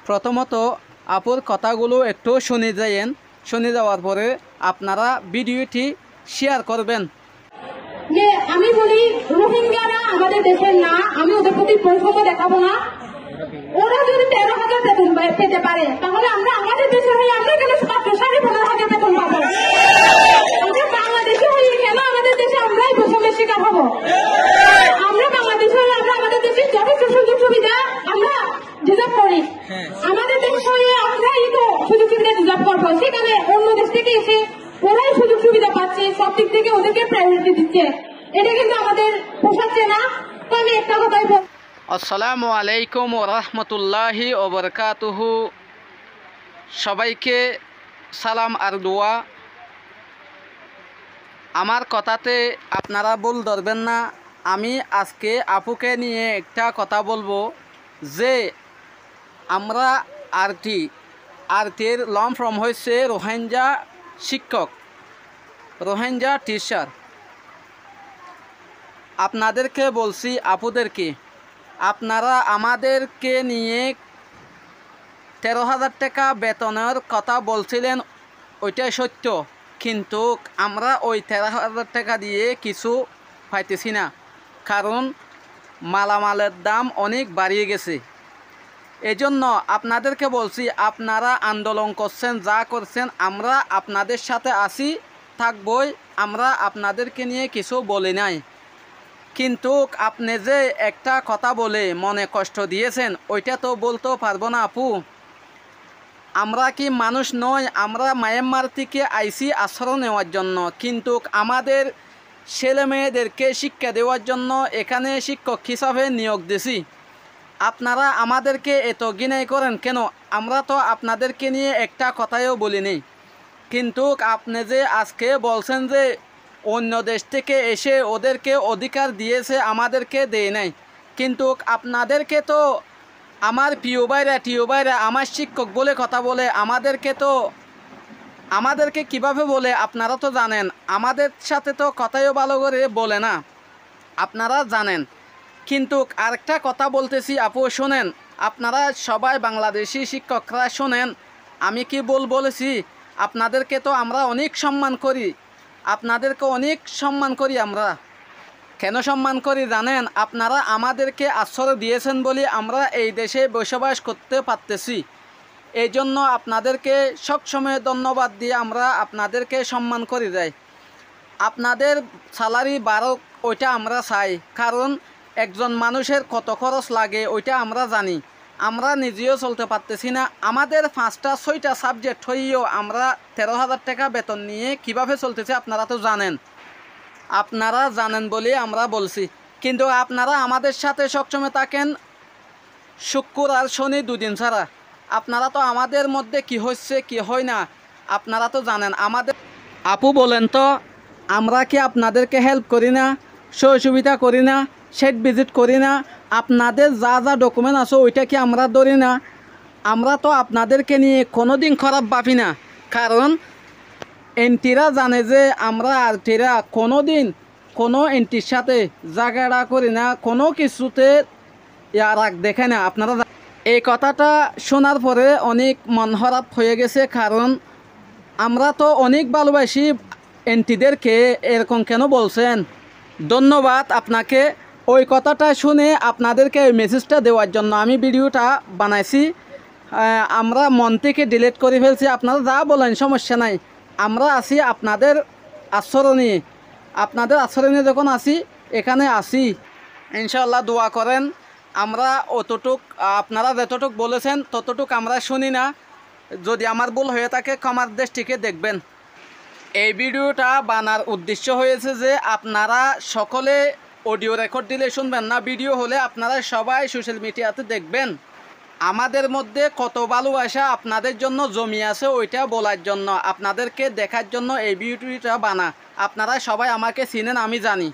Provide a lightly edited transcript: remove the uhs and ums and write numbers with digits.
প্রথমত আপুর কথাগুলো একটু শুনে যাওয়ার পরে আপনারা ভিডিওটি শেয়ার করবেন। যে আমি বলি রোহিঙ্গারা আমাদের দেশের না, আমি ওদের প্রতি বৈষম্য দেখাবো না। ওরা যদি 13,000 বেতন পেতে পারে তাহলে আমরা আমাদের দেশে হয়ে আমরা কেন 15,000 বেতন পাবো? আমরা বাংলাদেশে হয়ে কেন আমাদের দেশে আমরাই বৈষম্যের শিকার হবো? আমরা বাংলাদেশে হয়ে আমরা আমাদের দেশের যথেষ্ট সুযোগ সুবিধা আমরা ডিজার্ভ করি। আমাদের দেশ হয়ে আমরাই তো সুযোগ সুবিধা ডিজার্ভ করবো, সেখানে অন্য দেশ থেকে এসে ওরাই সুযোগ সুবিধা পাচ্ছে, সব দিক থেকে ওদেরকে প্রায়োরিটি দিচ্ছে। এটা কিন্তু আমাদের পোষাচ্ছে না। তো আমি একটা কথাই বল। আসসালামু আলাইকুম ওয়া রাহমাতুল্লাহি ওয়া বারাকাতুহু। সবাইকে সালাম আর দোয়া। আমার কথাতে আপনারা ভুল ধরবেন না। আমি আজকে আপুকে নিয়ে একটা কথা বলবো যে আমরা আরটির লং ফর্ম হয়েছে রোহিঙ্গা শিক্ষক, রোহিঙ্গা টিচার। আপনাদেরকে বলছি, আপুদেরকে, আপনারা আমাদেরকে নিয়ে 13,000 টাকা বেতনের কথা বলছিলেন, ওইটাই সত্য, কিন্তু আমরা ওই 13,000 টাকা দিয়ে কিছু পাইতেছি না, কারণ মালামালের দাম অনেক বাড়িয়ে গেছে। এজন্য আপনাদেরকে বলছি, আপনারা আন্দোলন করছেন, যা করছেন, আমরা আপনাদের সাথে আছি, থাকবই। আমরা আপনাদেরকে নিয়ে কিছু বলি নাই, কিন্তু আপনি যে একটা কথা বলে মনে কষ্ট দিয়েছেন ওইটা তো বলতে পারবো না আপু। আমরা কি মানুষ নয়? আমরা মায়ানমার থেকে আইসি আশ্রয় নেওয়ার জন্য, কিন্তু আমাদের ছেলে মেয়েদেরকে শিক্ষা দেওয়ার জন্য এখানে শিক্ষক হিসাবে নিয়োগ দিছি। আপনারা আমাদেরকে এত ঘৃণা করেন কেন? আমরা তো আপনাদেরকে নিয়ে একটা কথাও বলিনি, কিন্তু আপনি যে আজকে বলছেন যে অন্য দেশ থেকে এসে ওদেরকে অধিকার দিয়েছে, আমাদেরকে দেয় নাই। কিন্তু আপনাদেরকে তো আমার প্রিয় ভাইরা আমার শিক্ষক বলে কথা বলে, আমাদেরকে কিভাবে বলে আপনারা তো জানেন। আমাদের সাথে তো কথাও ভালো করে বলে না, আপনারা জানেন। কিন্তু আরেকটা কথা বলতেছি আপু, শোনেন। আপনারা সবাই বাংলাদেশি শিক্ষকরা শোনেন, আমি কি বলেছি, আপনাদেরকে তো আমরা অনেক সম্মান করি, আপনাদেরকে অনেক সম্মান করি। আমরা কেন সম্মান করি জানেন? আপনারা আমাদেরকে আশ্রয় দিয়েছেন বলে আমরা এই দেশে বসবাস করতে পারতেছি। এই জন্য আপনাদেরকে সবসময় ধন্যবাদ দিয়ে আমরা আপনাদেরকে সম্মান করে যাই। আপনাদের স্যালারি বাড়ুক ওইটা আমরা চাই, কারণ একজন মানুষের কত খরচ লাগে ওইটা আমরা জানি। আমরা নিজেও চলতে পারতেছি না। আমাদের 5টা-6টা সাবজেক্ট হইও আমরা 13,000 টাকা বেতন নিয়ে কিভাবে চলতেছে আপনারা তো জানেন। আপনারা জানেন বলে আমরা বলছি, কিন্তু আপনারা আমাদের সাথে সবসময় থাকেন শুক্র আর শনি 2 দিন ছাড়া। আপনারা তো আমাদের মধ্যে কি হচ্ছে কি হয় না আপনারা তো জানেন। আমাদের আপু বলেন তো, আমরা কি আপনাদেরকে হেল্প করি না, সহযোগিতা করি না, সেট ভিজিট করি না? আপনাদের যা যা ডকুমেন্ট আছে ওইটা কি আমরা ধরি না? আমরা তো আপনাদেরকে নিয়ে কোনো দিন খারাপ ভাবি না, কারণ এনটিরা জানে যে আমরা আরটিরা কোনো দিন কোনো এনটির সাথে ঝগড়া করি না, কোনো কিছুতে রাগ দেখে না। আপনারা এই কথাটা শোনার পরে অনেক মন খারাপ হয়ে গেছে, কারণ আমরা তো অনেক ভালোবাসি এনটিদেরকে। এরকম কেন বলছেন? ধন্যবাদ আপনাকে। ওই কথাটা শুনে আপনাদেরকে মেসেজটা দেওয়ার জন্য আমি ভিডিওটা বানাইছি। আমরা মন থেকে ডিলিট করে ফেলছি। আপনারা যা বলেন সমস্যা নাই, আমরা আছি আপনাদের আশ্রয় নিয়ে যখন আসি এখানে আসি। ইনশাল্লাহ দোয়া করেন। আমরা আপনারা যতটুক বলেছেন ততটুক আমরা শুনি না। যদি আমার ভুল হয়ে থাকে ক্ষমার দৃষ্টিতে দেখবেন। এই ভিডিওটা বানার উদ্দেশ্য হয়েছে যে আপনারা সকলে অডিও রেকর্ড দিলে শুনবেন না, ভিডিও হলে আপনারা সবাই সোশ্যাল মিডিয়াতে দেখবেন। আমাদের মধ্যে কত ভালোবাসা আপনাদের জন্য জমি আছে ওইটা বলার জন্য, আপনাদেরকে দেখার জন্য এই ভিডিওটা বানা। আপনারা সবাই আমাকে চিনেন, আমি জানি।